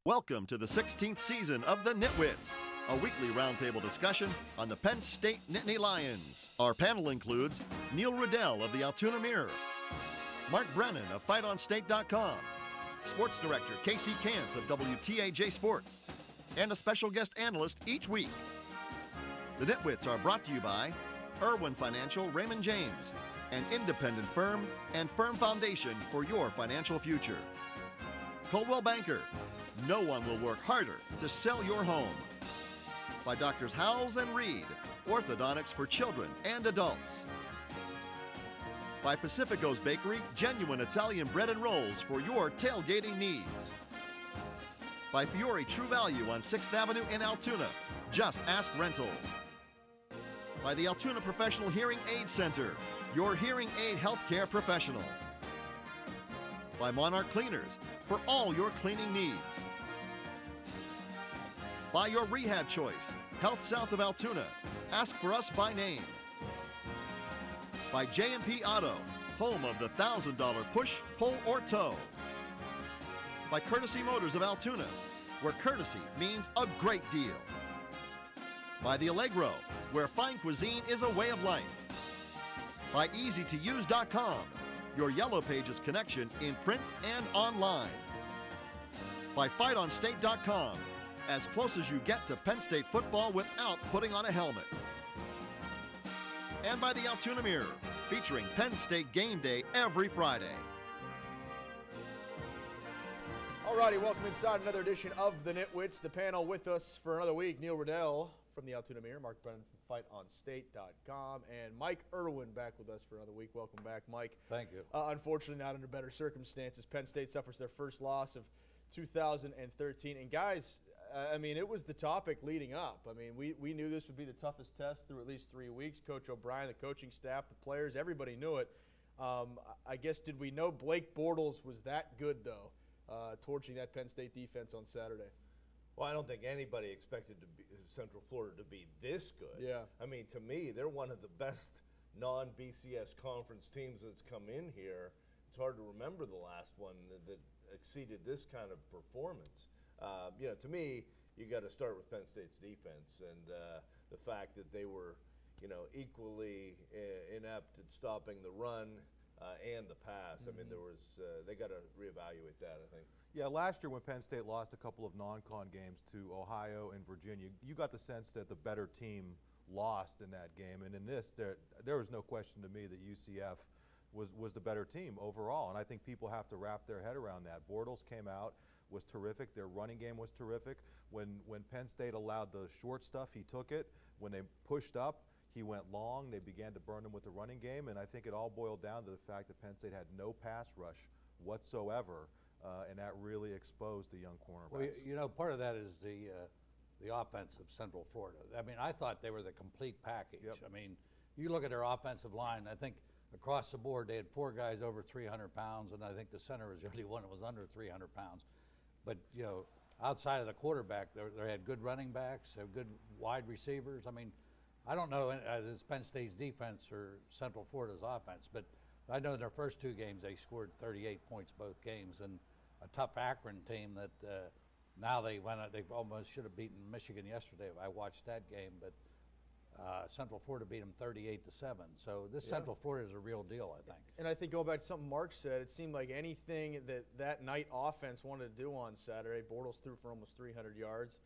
Welcome to the 16th season of the Nitwits, a weekly roundtable discussion on the Penn State Nittany Lions. Our panel includes Neil Riddell of the Altoona Mirror, Mark Brennan of FightOnState.com, Sports Director Casey Kantz of WTAJ Sports, and a special guest analyst each week. The Nitwits are brought to you by Irwin Financial Raymond James, an independent firm and firm foundation for your financial future. Coldwell Banker, no one will work harder to sell your home. By Doctors Howells and Reed, orthodontics for children and adults. By Pacifico's Bakery, genuine Italian bread and rolls for your tailgating needs. By Fiore True Value on 6th Avenue in Altoona, just ask rental. By the Altoona Professional Hearing Aid Center, your hearing aid healthcare professional. By Monarch Cleaners, for all your cleaning needs. By your rehab choice, Health South of Altoona, ask for us by name. By J&P Auto, home of the $1,000 push, pull, or tow. By Courtesy Motors of Altoona, where courtesy means a great deal. By the Allegro, where fine cuisine is a way of life. By EasyToUse.com, your Yellow Pages connection in print and online. By FightOnState.com, as close as you get to Penn State football without putting on a helmet. And by the Altoona Mirror, featuring Penn State game day every Friday. Alrighty, welcome inside another edition of the Nitwits. The panel with us for another week, Neil Riddell from the Altoona Mirror, Mark Brennan from FightOnState.com, and Mike Irwin back with us for another week. Welcome back, Mike. Thank you. Unfortunately, not under better circumstances. Penn State suffers their first loss of 2013. And guys, I mean, it was the topic leading up. I mean, we knew this would be the toughest test through at least 3 weeks. Coach O'Brien, the coaching staff, the players, everybody knew it. I guess, did we know Blake Bortles was that good, though, torching that Penn State defense on Saturday? Well, I don't think anybody expected Central Florida to be this good. Yeah. I mean, to me, they're one of the best non-BCS conference teams that's come in here. It's hard to remember the last one that exceeded this kind of performance. To me, you got to start with Penn State's defense and the fact that they were, equally inept at stopping the run and the pass. I mean, they got to reevaluate that, I think. Yeah, last year when Penn State lost a couple of non-con games to Ohio and Virginia, you got the sense that the better team lost in that game. And in this, there was no question to me that UCF was the better team overall. And I think people have to wrap their head around that. Bortles came out, was terrific. Their running game was terrific. When Penn State allowed the short stuff, he took it. When they pushed up, he went long. They began to burn him with the running game. And I think it all boiled down to the fact that Penn State had no pass rush whatsoever. And that really exposed the young cornerbacks. Well, part of that is the offense of Central Florida. I mean, I thought they were the complete package. Yep. I mean, you look at their offensive line, I think across the board they had 4 guys over 300 pounds, and I think the center was the only one that was under 300 pounds. But, outside of the quarterback, they had good running backs, they had good wide receivers. I mean, I don't know if it's Penn State's defense or Central Florida's offense, but I know in their first 2 games they scored 38 points both games, and a tough Akron team that now they almost should have beaten Michigan yesterday. I watched that game, but Central Florida beat them 38-7. So this Central Florida is a real deal, I think. And I think going back to something Mark said, it seemed like anything that night offense wanted to do on Saturday, Bortles threw for almost 300 yards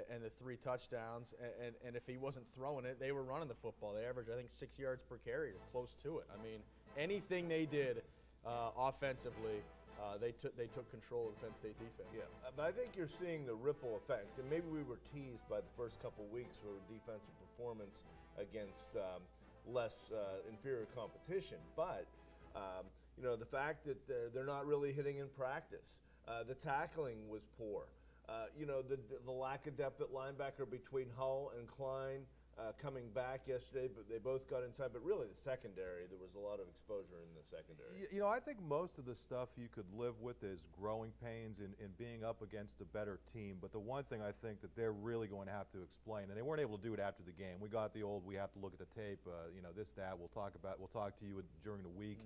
and the 3 touchdowns. And if he wasn't throwing it, they were running the football. They averaged, I think, 6 yards per carry or close to it. I mean, anything they did offensively, they took control of the Penn State defense. Yeah, but I think you're seeing the ripple effect. And maybe we were teased by the first couple weeks for defensive performance against less inferior competition. But, the fact that they're not really hitting in practice. The tackling was poor. The lack of depth at linebacker between Hull and Klein coming back yesterday, but they both got inside. But really the secondary, there was a lot of exposure in the secondary. I think most of the stuff you could live with is growing pains in being up against a better team. But the one thing I think that they're really going to have to explain, and they weren't able to do it after the game. We got the old, we have to look at the tape, this, that. We'll talk to you during the week.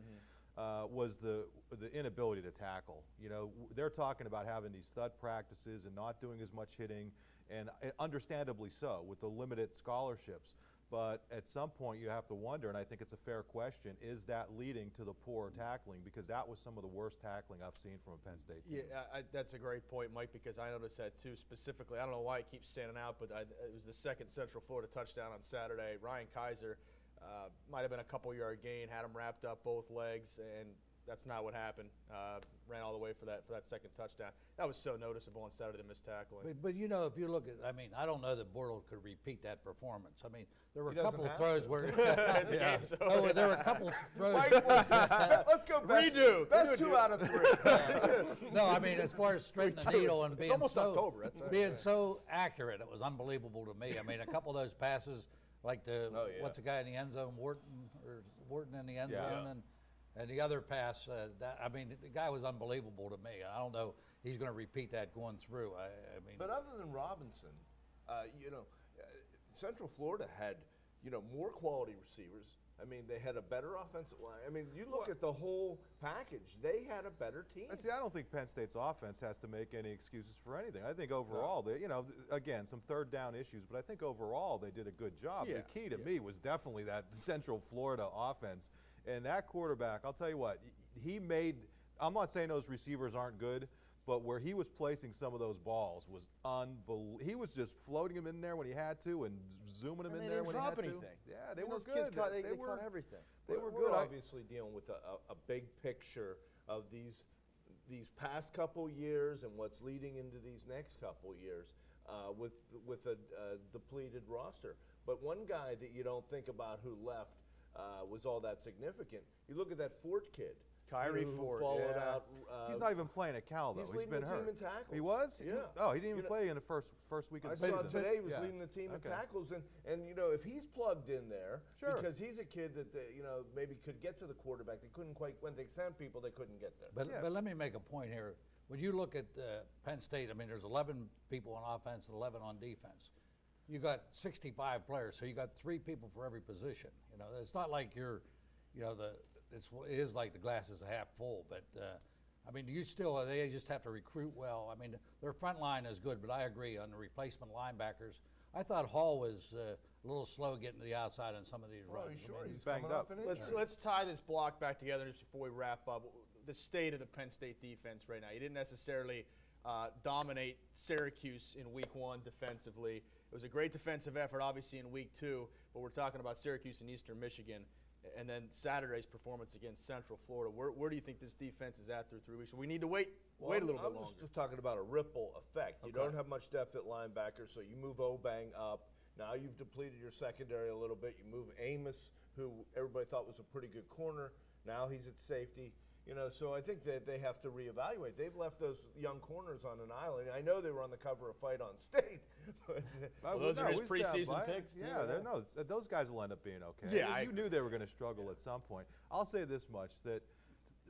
was the inability to tackle. You know, they're talking about having these stud practices and not doing as much hitting, and understandably so with the limited scholarships. But at some point you have to wonder, and I think it's a fair question, is that leading to the poor tackling? Because that was some of the worst tackling I've seen from a Penn State team. Yeah, that's a great point, Mike, because I noticed that too specifically. I don't know why it keeps standing out, but it was the second Central Florida touchdown on Saturday. Ryan Kaiser might have been a couple-yard gain, had him wrapped up both legs, and that's not what happened. Ran all the way for that second touchdown. That was so noticeable on Saturday, the missed tackling. But you know, if you look at, I mean, I don't know that Bortles could repeat that performance. I mean, there were He a couple of doesn't throws have where It's a game, so oh, there were a couple of throws. Mike, let's go best, Redo. best 2 out of 3. No, I mean, as far as straightening the needle and being almost so October, that's right. being so accurate, it was unbelievable to me. I mean, a couple of those passes, like the Oh, yeah. what's the guy in the end zone, Wharton in the end Yeah. zone, and the other pass. I mean, the guy was unbelievable to me. I don't know he's going to repeat that going through. I mean, But other than Robinson, Central Florida had, more quality receivers. I mean, they had a better offensive line. I mean, you look at the whole package, they had a better team. See, I don't think Penn State's offense has to make any excuses for anything. I think overall, they, again, some third down issues, but I think overall they did a good job. Yeah, The key to me was definitely that Central Florida offense. And that quarterback, I'll tell you what, he made, I'm not saying those receivers aren't good, but where he was placing some of those balls was unbelievable. He was just floating them in there when he had to and zooming them in there when he had to. Anything. Yeah, they And were those good. kids caught, they caught everything. They were We're good. obviously dealing with a big picture of these past couple years and what's leading into these next couple years with a depleted roster. But one guy that you don't think about who left was all that significant. You look at that Fort kid. Kyrie who Ford, followed yeah. out. He's not even playing at Cal, though. He's He's leading been the hurt. team in tackles. He was? Yeah. Oh, he didn't even You know, play in the first week of I the season. saw today he was Yeah. leading the team in Okay. tackles, and if he's plugged in there, Sure. because he's a kid that maybe could get to the quarterback, they couldn't quite, when they sent people, they couldn't get there. But, Yeah. but let me make a point here. When you look at Penn State, I mean, there's 11 people on offense and 11 on defense. You got 65 players, so you got 3 people for every position. It's not like you're, it is like the glass is half full. But I mean, they just have to recruit well. I mean, their front line is good, but I agree on the replacement linebackers. I thought Hall was a little slow getting to the outside on some of these Oh, runs. sure, I mean, he's banged coming up. off an injury. Let's tie this block back together just before we wrap up. The state of the Penn State defense right now. You didn't necessarily dominate Syracuse in week 1 defensively. It was a great defensive effort, obviously, in week 2, but we're talking about Syracuse and Eastern Michigan. And then Saturday's performance against Central Florida. Where do you think this defense is at through 3 weeks? We need to wait a little bit I'm longer. just talking about a ripple effect. You Okay. don't have much depth at linebacker, so you move Obang up. Now you've depleted your secondary a little bit. You move Amos, who everybody thought was a pretty good corner. Now he's at safety. So I think that they have to reevaluate. They've left those young corners on an island. I know they were on the cover of Fight on State. But Well, those are his we stand preseason by it. picks, too, Yeah, yeah. those guys will end up being okay. Yeah, I you knew they were going to struggle at some point. I'll say this much, that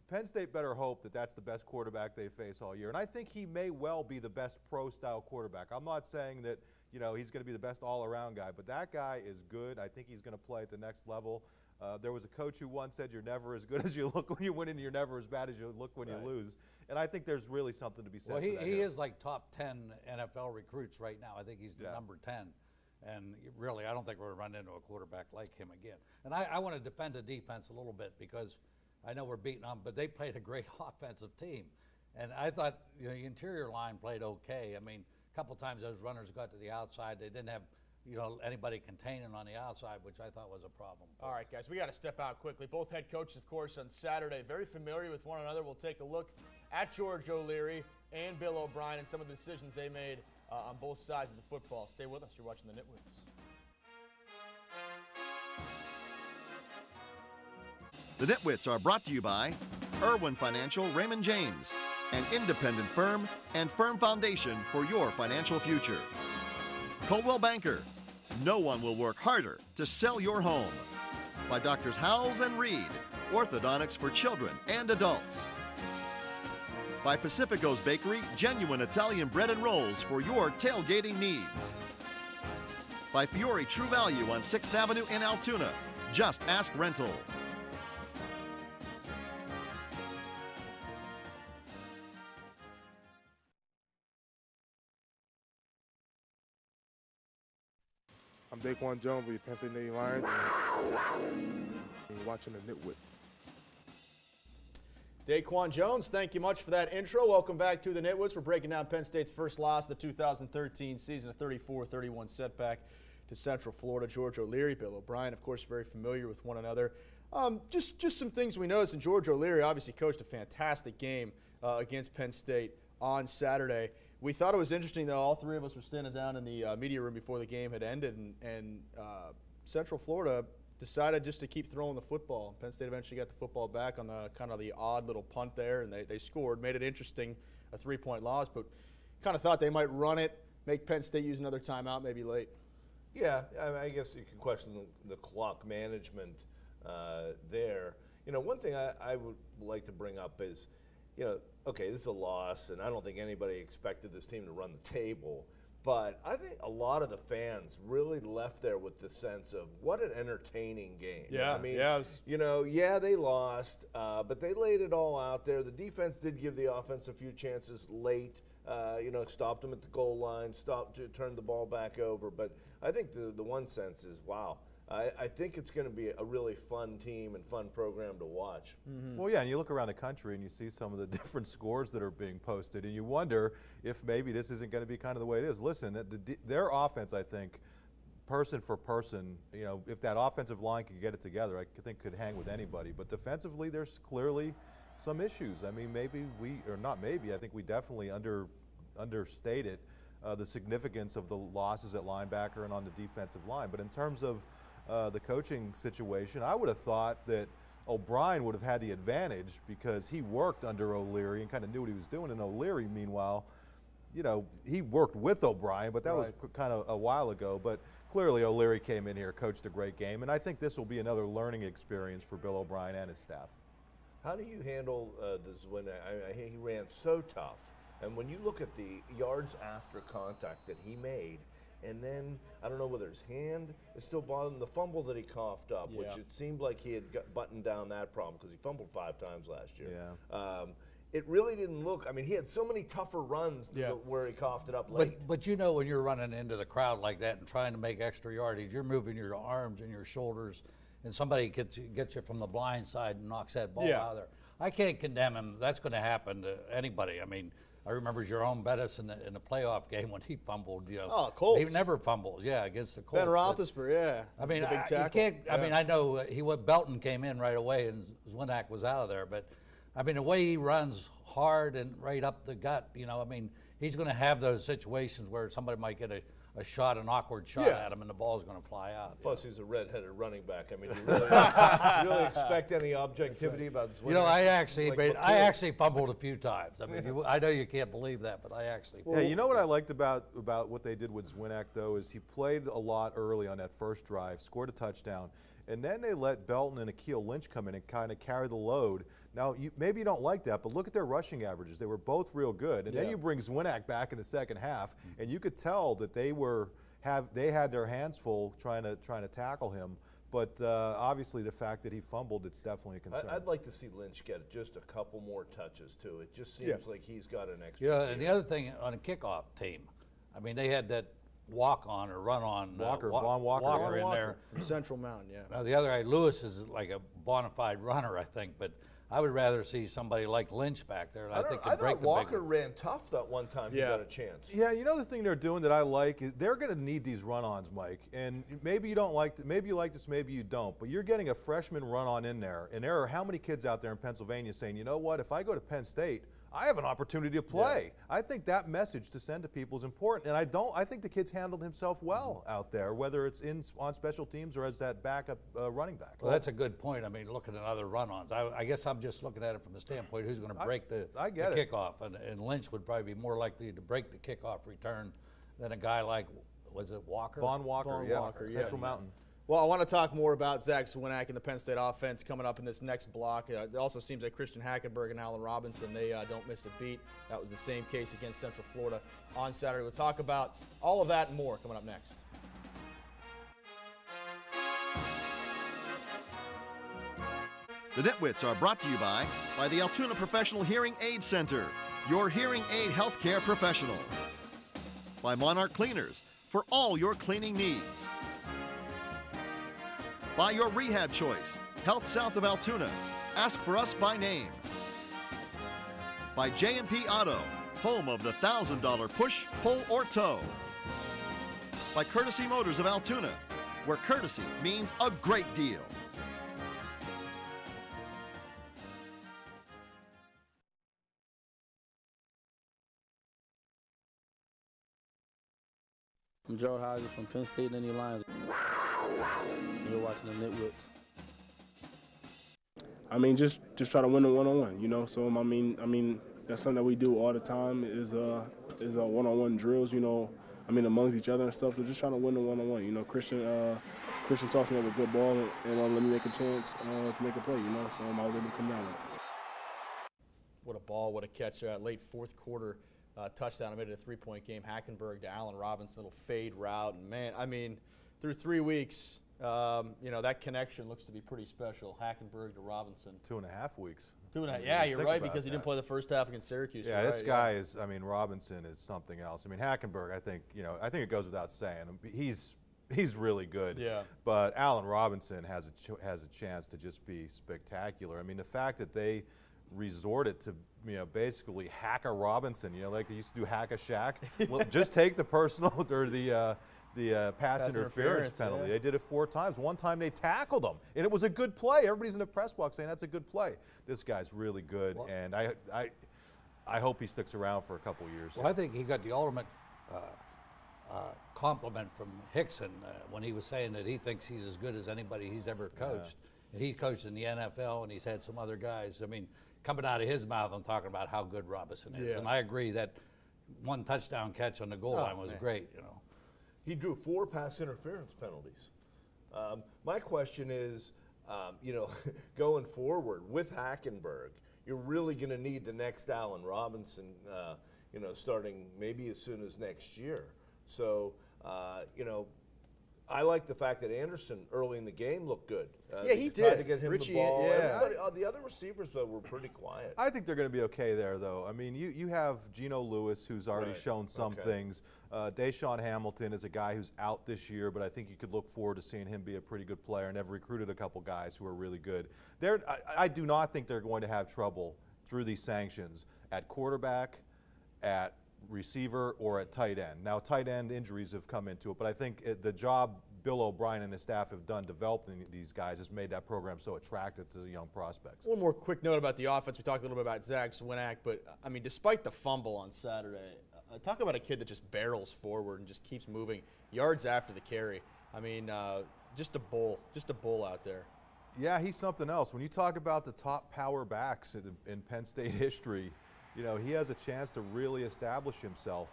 Penn State better hope that that's the best quarterback they face all year. And I think he may well be the best pro-style quarterback. I'm not saying that he's going to be the best all-around guy, but that guy is good. I think he's going to play at the next level. There was a coach who once said, "You're never as good as you look when you win, and you're never as bad as you look when you lose." And I think there's really something to be said Well, for that. he is like top 10 NFL recruits right now. I think he's the Yeah. number 10. And really, I don't think we're going to run into a quarterback like him again. And I want to defend the defense a little bit because I know we're beating them, but they played a great offensive team. And I thought the interior line played okay. I mean, a couple times those runners got to the outside. They didn't have anybody containing on the outside, which I thought was a problem. All right, guys, we got to step out quickly. Both head coaches, of course, on Saturday, very familiar with one another. We'll take a look at George O'Leary and Bill O'Brien and some of the decisions they made on both sides of the football. Stay with us. You're watching the Nitwits. The Nitwits are brought to you by Irwin Financial Raymond James, an independent firm and firm foundation for your financial future. Coldwell Banker, no one will work harder to sell your home. By Doctors Howells and Reed, orthodontics for children and adults. By Pacifico's Bakery, genuine Italian bread and rolls for your tailgating needs. By Fiore True Value on 6th Avenue in Altoona, just ask rental. I'm Daquan Jones with the Penn State Nittany Lions, and you're watching the Nitwits. Daquan Jones, thank you much for that intro. Welcome back to the Nitwits. We're breaking down Penn State's first loss of the 2013 season, a 34-31 setback to Central Florida. George O'Leary, Bill O'Brien, of course, very familiar with one another. Just some things we noticed, and George O'Leary obviously coached a fantastic game against Penn State on Saturday. We thought it was interesting, though. All three of us were standing down in the media room before the game had ended, and Central Florida decided just to keep throwing the football. Penn State eventually got the football back on the kind of the odd little punt there, and they scored, made it interesting, a 3-point loss, but kind of thought they might run it, make Penn State use another timeout maybe late. Yeah, I guess you can question the clock management there. You know, one thing I would like to bring up is, you know, okay, this is a loss, and I don't think anybody expected this team to run the table. But I think a lot of the fans really left there with the sense of what an entertaining game. Yeah, I mean, yeah. you know, yeah, they lost, but they laid it all out there. The defense did give the offense a few chances late. You know, stopped them at the goal line, turned the ball back over. But I think the one sense is, wow, I think it's going to be a really fun team and fun program to watch. Mm-hmm. Well, yeah, and you look around the country and you see some of the different scores that are being posted, and you wonder if maybe this isn't going to be kind of the way it is. Listen, their offense, I think, person for person, you know, if that offensive line could get it together, I think could hang with anybody. But defensively, there's clearly some issues. I mean, I think we definitely understated the significance of the losses at linebacker and on the defensive line. But in terms of the coaching situation, I would have thought that O'Brien would have had the advantage because he worked under O'Leary and kind of knew what he was doing. And O'Leary, meanwhile, you know, he worked with O'Brien, but that was kind of a while ago. But clearly O'Leary came in here, coached a great game, and I think this will be another learning experience for Bill O'Brien and his staff. How do you handle this when he ran so tough? And when you look at the yards after contact that he made, and then, I don't know whether his hand is still bothering him, the fumble that he coughed up, which it seemed like he had buttoned down that problem because he fumbled 5 times last year. Yeah. It really didn't look, I mean, he had so many tougher runs where he coughed it up late. But you know, when you're running into the crowd like that and trying to make extra yardage, you're moving your arms and your shoulders, and somebody gets you from the blind side and knocks that ball out of there. I can't condemn him. That's going to happen to anybody. I mean, I remember Jerome Bettis in the playoff game when he fumbled. You know, Colts. He never fumbles. Yeah, against the Colts. Ben Roethlisberger, I mean, the big tackle. You can't. I mean, I know Belton came in right away and Zwinak was out of there, but I mean, the way he runs hard and right up the gut. You know, I mean, he's going to have those situations where somebody might get a shot, an awkward shot at him, and the ball's going to fly out. Plus, he's a red-headed running back. I mean, you really expect any objectivity about Zwinak? You know, I actually fumbled a few times. I mean, I know you can't believe that, but I actually. Hey, you know what I liked about what they did with Zwinak, though, is he played a lot early on that first drive, scored a touchdown, and then they let Belton and Akeel Lynch come in and kind of carry the load. Now, maybe you don't like that, but look at their rushing averages. They were both real good. And then you bring Zwinak back in the second half, and you could tell that they had their hands full trying to tackle him. But obviously, the fact that he fumbled, it's definitely a concern. I'd like to see Lynch get just a couple more touches, too. It just seems like he's got an extra. Yeah, and the other thing on a kickoff team, I mean, they had that walk-on or run-on Von Walker in there. From Central Mountain, Now, the other guy, Lewis, is like a bona fide runner, I think, but I would rather see somebody like Lynch back there. I thought Walker ran tough that one time he got a chance. Yeah, you know the thing they're doing that I like is they're going to need these run-ons, Mike. And maybe you don't like, maybe you like this, maybe you don't. But you're getting a freshman run-on in there, and there are how many kids out there in Pennsylvania saying, you know what? If I go to Penn State, I have an opportunity to play. Yeah. I think that message to send to people is important, and I think the kid's handled himself well out there, whether it's on special teams or as that backup running back. Well, that's a good point. I mean, looking at other run-ons, I guess I'm just looking at it from the standpoint who's going to break the kickoff, and Lynch would probably be more likely to break the kickoff return than a guy like, was it Walker? Von Walker, Central Mountain. Well, I want to talk more about Zach Zwinak and the Penn State offense coming up in this next block. It also seems like Christian Hackenberg and Allen Robinson, they don't miss a beat. That was the same case against Central Florida on Saturday. We'll talk about all of that and more coming up next. The Nitwits are brought to you by the Altoona Professional Hearing Aid Center, your hearing aid healthcare professional. By Monarch Cleaners, for all your cleaning needs. By your rehab choice, Health South of Altoona. Ask for us by name. By J&P Auto, home of the $1,000 push, pull, or tow. By Courtesy Motors of Altoona, where courtesy means a great deal. I'm Gerald Heiser from Penn State Nittany Lions. You're watching the Nitwits. I mean, just try to win the one-on-one, you know. So I mean, that's something that we do all the time. Is one-on-one drills, you know. I mean, amongst each other and stuff. So just trying to win the one-on-one, you know. Christian tossed me up a good ball and let me make a chance to make a play, you know. So I was able to come down with it. What a ball, what a catch. Late fourth quarter touchdown. I made it a three-point game. Hackenberg to Allen Robinson, little fade route. And, man, I mean, through 3 weeks, you know, that connection looks to be pretty special. Hackenberg to Robinson. 2.5 weeks. 2.5. Yeah, you're right, because he didn't play the first half against Syracuse. Yeah, this right, guy is. I mean, Robinson is something else. I mean, Hackenberg. I think it goes without saying. He's really good. Yeah. But Allen Robinson has a chance to just be spectacular. I mean, the fact that they resorted to basically hack a Robinson, like they used to do hack a Shaq. Well, just take the personal or the pass interference penalty. Yeah. They did it 4 times. One time they tackled him, and it was a good play. Everybody's in the press box saying that's a good play. This guy's really good, and I hope he sticks around for a couple years. Well, I think he got the ultimate compliment from Hickson when he was saying that he thinks he's as good as anybody he's ever coached. Yeah. And he coached in the NFL, and he's had some other guys. I mean, coming out of his mouth, I'm talking about how good Robinson is. Yeah. And I agree that one touchdown catch on the goal line was great, He drew 4 pass interference penalties. My question is, going forward with Hackenberg, you're really going to need the next Allen Robinson, starting maybe as soon as next year. So, I like the fact that Anderson early in the game looked good. Yeah, he tried did. to get him Richie, the ball. yeah. The other receivers, though, were pretty quiet. I think they're going to be okay there, though. I mean, you have Geno Lewis, who's already shown some things. Deshaun Hamilton is a guy who's out this year, but I think you could look forward to seeing him be a pretty good player, and have recruited a couple guys who are really good. I do not think they're going to have trouble through these sanctions at quarterback, at receiver, or at tight end. Now, tight end injuries have come into it, but I think the job Bill O'Brien and his staff have done developing these guys has made that program so attractive to the young prospects. One more quick note about the offense. We talked a little bit about Zach Swinak, but, I mean, despite the fumble on Saturday, talk about a kid that just barrels forward and just keeps moving yards after the carry. I mean, just a bull out there. Yeah, he's something else. When you talk about the top power backs in Penn State history, he has a chance to really establish himself,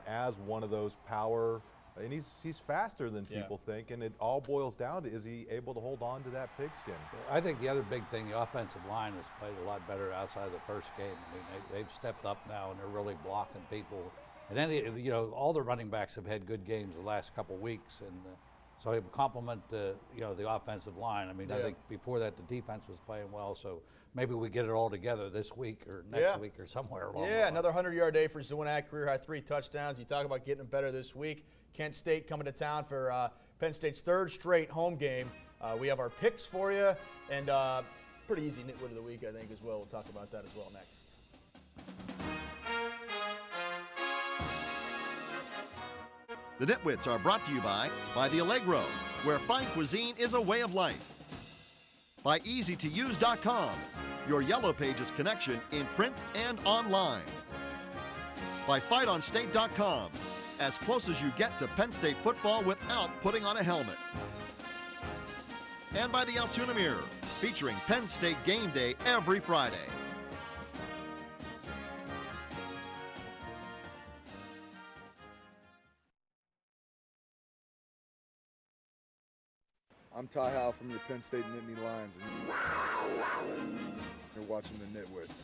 as one of those power. And he's faster than people think, and it all boils down to, is he able to hold on to that pigskin? I think the other big thing, the offensive line has played a lot better outside of the first game. I mean, they've stepped up now, and they're really blocking people. And all the running backs have had good games the last couple of weeks, and so it would complement the offensive line. I mean, I think before that the defense was playing well, so maybe we get it all together this week or next week or somewhere along the line. Another 100-yard day for Zwinak, career-high 3 touchdowns. You talk about getting them better this week. Kent State coming to town for Penn State's 3rd straight home game. We have our picks for you, and pretty easy nitwit of the week, I think, as well. We'll talk about that as well next. The Nitwits are brought to you by the Allegro, where fine cuisine is a way of life. By EasyToUse.com, your Yellow Pages connection in print and online. By FightOnState.com, as close as you get to Penn State football without putting on a helmet. And by the Altoona Mirror, featuring Penn State game day every Friday. I'm Ty Howell from your Penn State Nittany Lions, and you're watching the Nitwits.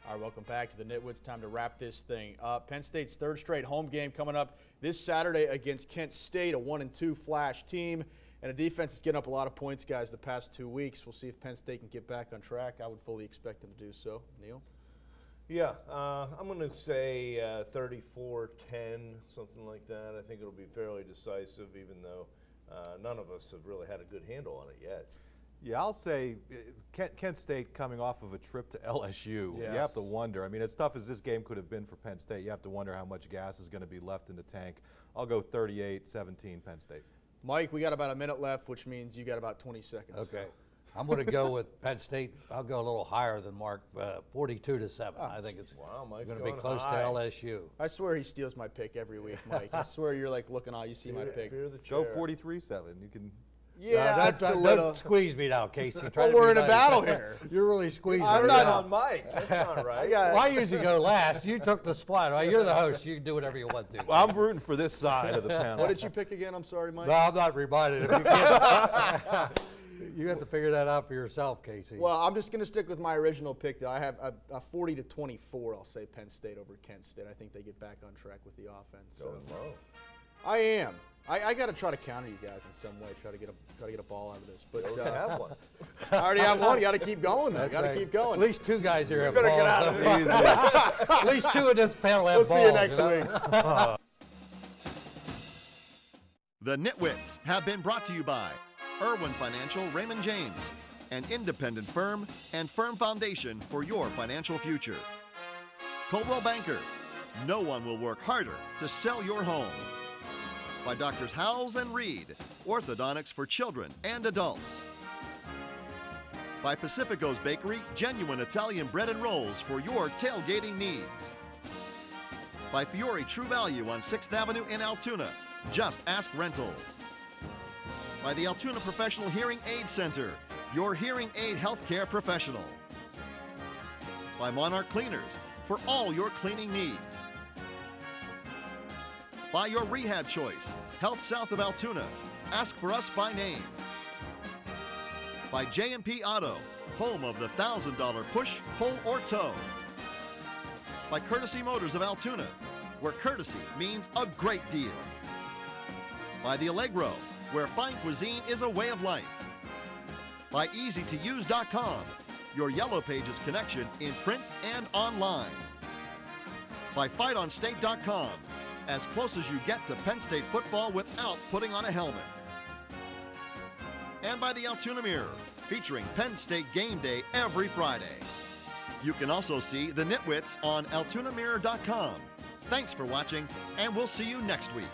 All right, welcome back to the Nitwits. Time to wrap this thing up. Penn State's 3rd straight home game coming up this Saturday against Kent State, a 1-2 flash team, and a defense is getting up a lot of points, guys, the past 2 weeks. We'll see if Penn State can get back on track. I would fully expect them to do so. Neil? Yeah, I'm going to say 34-10, something like that. I think it'll be fairly decisive, even though none of us have really had a good handle on it yet. Yeah, I'll say Kent State coming off of a trip to LSU. Yes. You have to wonder. I mean, as tough as this game could have been for Penn State, you have to wonder how much gas is going to be left in the tank. I'll go 38-17 Penn State. Mike, we got about a minute left, which means you got about 20 seconds. Okay. I'm going to go with Penn State. I'll go a little higher than Mark, 42-7. I think it's Mike's going to be going close high. to LSU. I swear he steals my pick every week, Mike. I swear you're like looking all you see my pick. Fear the Go chair. 43-7. You can. Yeah, that's a don't little. squeeze me now, Casey. Try Well, to be we're in a nice. battle here. You're really squeezing I'm me not now. on Mike. That's not right. Well, I usually go last. You took the spot. Right? You're the host. You can do whatever you want to. Well, I'm rooting for this side of the panel. What did you pick again? I'm sorry, Mike. No, I'm not reminded. If you can't, you have to figure that out for yourself, Casey. Well, I'm just going to stick with my original pick, though. I have a 40-24. I'll say Penn State over Kent State. I think they get back on track with the offense. So. Going low. I am. I got to try to counter you guys in some way. Try to get a ball out of this. But Don't have one. I already have one. You got to keep going, though. Got to Right. keep going. At least two guys here have better balls. get out of this. At least two of this panel have We'll balls. see you next know? week. The Nitwits have been brought to you by Irwin Financial Raymond James, an independent firm and firm foundation for your financial future. Coldwell Banker, no one will work harder to sell your home. By Doctors Howells and Reed, orthodontics for children and adults. By Pacifico's Bakery, genuine Italian bread and rolls for your tailgating needs. By Fiore True Value on 6th Avenue in Altoona, just ask rental. By the Altoona Professional Hearing Aid Center, your hearing aid healthcare professional. By Monarch Cleaners, for all your cleaning needs. By your rehab choice, Health South of Altoona, ask for us by name. By J&P Auto, home of the $1,000 push, pull, or tow. By Courtesy Motors of Altoona, where courtesy means a great deal. By the Allegro, where fine cuisine is a way of life. By EasyToUse.com, your Yellow Pages connection in print and online. By FightOnState.com, as close as you get to Penn State football without putting on a helmet. And by the Altoona Mirror, featuring Penn State game day every Friday. You can also see the Nitwits on AltoonaMirror.com. Thanks for watching, and we'll see you next week.